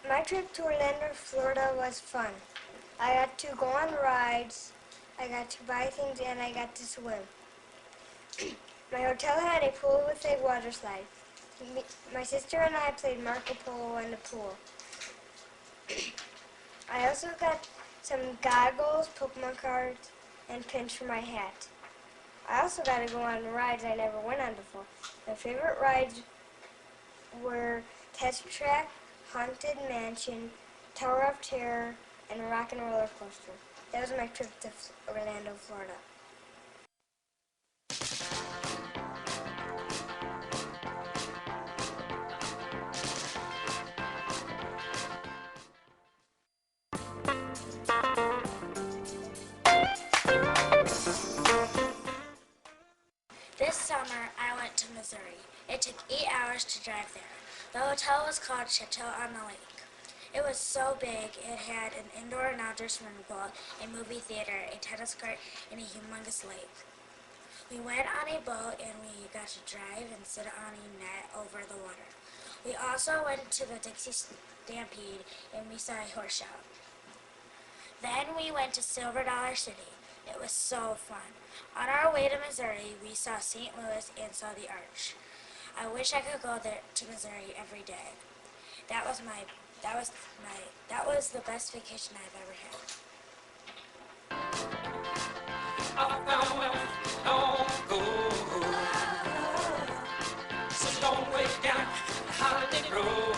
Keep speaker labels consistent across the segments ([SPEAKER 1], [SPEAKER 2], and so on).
[SPEAKER 1] My trip to Orlando, Florida was fun. I got to go on rides, I got to buy things, and I got to swim. My hotel had a pool with a water slide. My sister and I played Marco Polo in the pool. I also got some goggles, Pokemon cards, and pins for my hat. I also got to go on rides I never went on before. My favorite rides were Test Track, Haunted Mansion, Tower of Terror, and Rock and Roller Coaster. That was my trip to Orlando, Florida.
[SPEAKER 2] This summer, I went to Missouri. It took 8 hours to drive there. The hotel was called Chateau on the Lake. It was so big, it had an indoor and outdoor swimming pool, a movie theater, a tennis court, and a humongous lake. We went on a boat and we got to drive and sit on a net over the water. We also went to the Dixie Stampede and we saw a horse show. Then we went to Silver Dollar City. It was so fun. On our way to Missouri, we saw St. Louis and saw the Arch. I wish I could go there to Missouri every day. That was the best vacation I've ever had.
[SPEAKER 3] Don't go. So don't wait down the holiday road.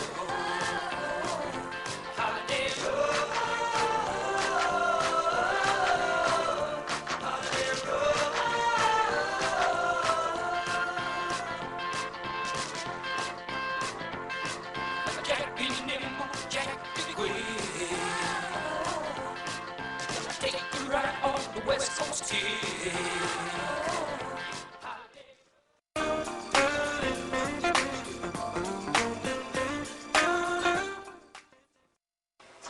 [SPEAKER 3] Holiday road. Holiday road. Jack be nimble, Jack be quick. Take a ride on the West Coast Kid.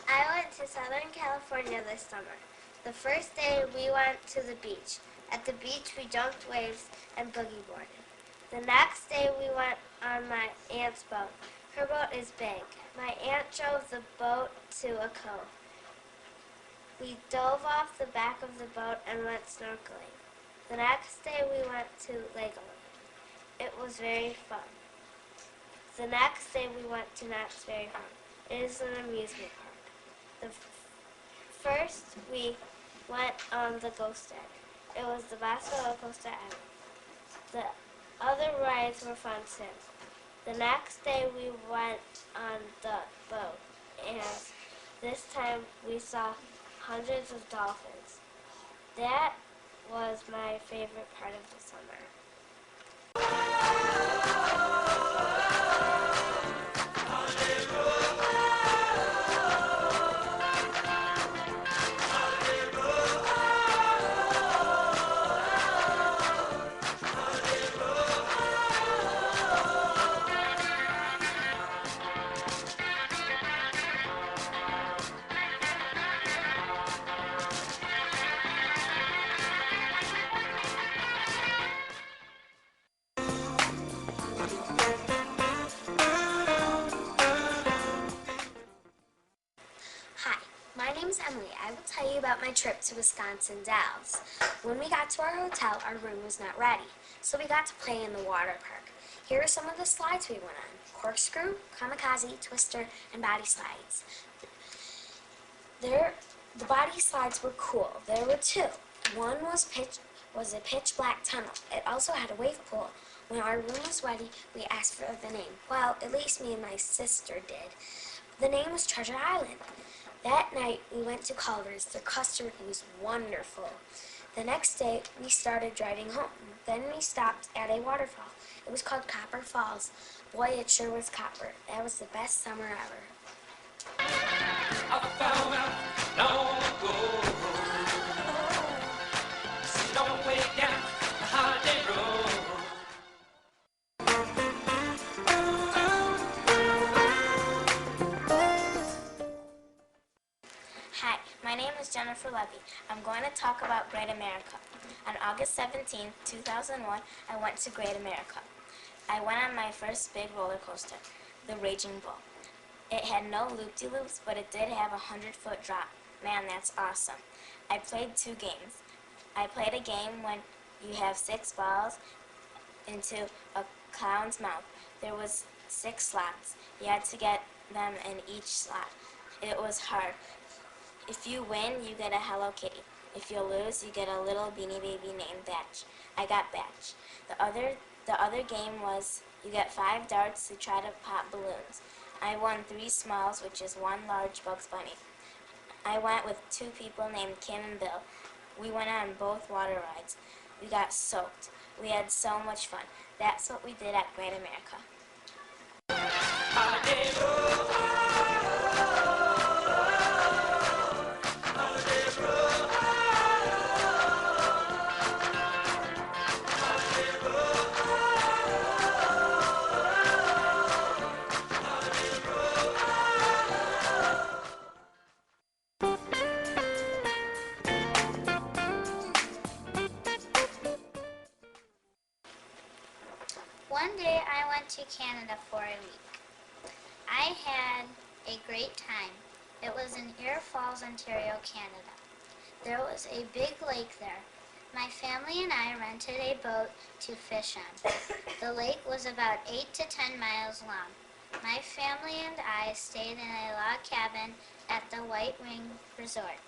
[SPEAKER 1] I went to Southern California this summer. The first day we went to the beach. At the beach we jumped waves and boogie boarded. The next day we went on my aunt's boat. Her boat is big. My aunt drove the boat to a cove. We dove off the back of the boat and went snorkeling. The next day we went to Legoland. It was very fun. The next day we went to Knott's Berry Farm. It is an amusement park. First we went on the Ghost Egg. It was the best roller coaster ever. The other rides were fun too. The next day we went on the boat, and this time we saw hundreds of dolphins. That was my favorite part of the summer.
[SPEAKER 4] I will tell you about my trip to Wisconsin Dells. When we got to our hotel, our room was not ready, so we got to play in the water park. Here are some of the slides we went on: corkscrew, kamikaze, twister, and body slides. The body slides were cool. There were two. One was a pitch black tunnel. It also had a wave pool. When our room was ready, we asked for the name. Well, at least me and my sister did. The name was Treasure Island. That night, we went to Culver's. The custard was wonderful. The next day, we started driving home. Then we stopped at a waterfall. It was called Copper Falls. Boy, it sure was copper. That was the best summer ever.
[SPEAKER 3] I found out long ago. So don't wait down the holiday road.
[SPEAKER 2] Hi, my name is Jennifer Levy. I'm going to talk about Great America. On August 17, 2001, I went to Great America. I went on my first big roller coaster, the Raging Bull. It had no loop-de-loops, but it did have a 100-foot drop. Man, that's awesome. I played 2 games. I played a game when you have 6 balls into a clown's mouth. There was 6 slots. You had to get them in each slot. It was hard. If you win, you get a Hello Kitty. If you lose, you get a little beanie baby named Batch. I got Batch. The other game was you get 5 darts to try to pop balloons. I won 3 smalls, which is 1 large Bugs Bunny. I went with 2 people named Kim and Bill. We went on both water rides. We got soaked. We had so much fun. That's what we did at Great America.
[SPEAKER 5] One day I went to Canada for a week. I had a great time. It was in Ear Falls, Ontario, Canada. There was a big lake there. My family and I rented a boat to fish on. The lake was about 8 to 10 miles long. My family and I stayed in a log cabin at the White Wing Resort.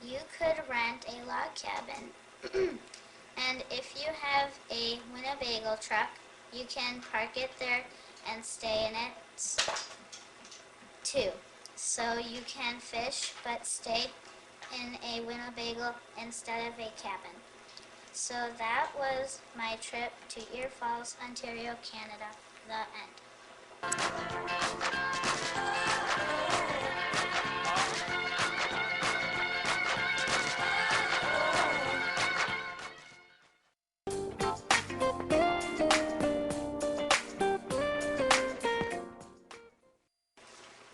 [SPEAKER 5] You could rent a log cabin, and if you have a Winnebago truck, you can park it there and stay in it too. So you can fish but stay in a Winnebago instead of a cabin. So that was my trip to Ear Falls, Ontario, Canada. The end.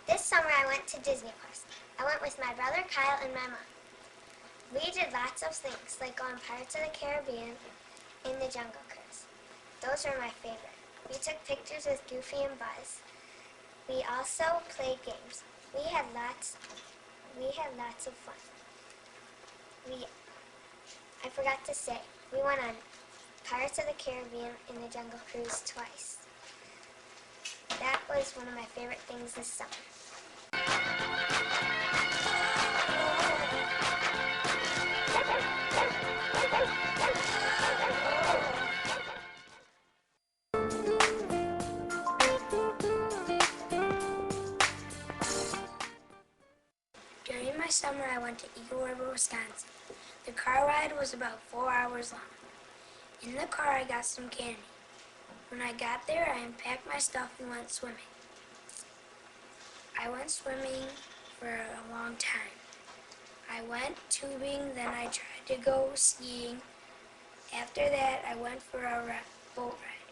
[SPEAKER 1] This summer I went to Disney Quest. I went with my brother Kyle and my mom. We did lots of things, like go on Pirates of the Caribbean and the Jungle Cruise. Those were my favorite. We took pictures with Goofy and Buzz. We also played games. We had lots of fun. I forgot to say, we went on Pirates of the Caribbean and the Jungle Cruise twice. That was one of my favorite things this summer.
[SPEAKER 2] During my summer, I went to Eagle River, Wisconsin. The car ride was about 4 hours long. In the car, I got some candy. When I got there, I unpacked my stuff and went swimming. I went swimming for a long time. I went tubing, then I tried to go skiing. After that, I went for a boat ride.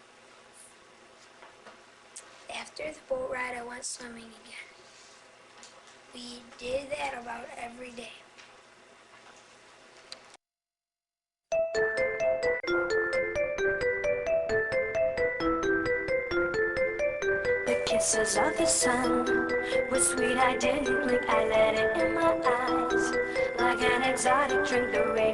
[SPEAKER 2] After the boat ride, I went swimming again. We did that about every day.
[SPEAKER 6] The kisses of the sun were sweet, I didn't blink, I let it in my eyes. Like an exotic drink, the rain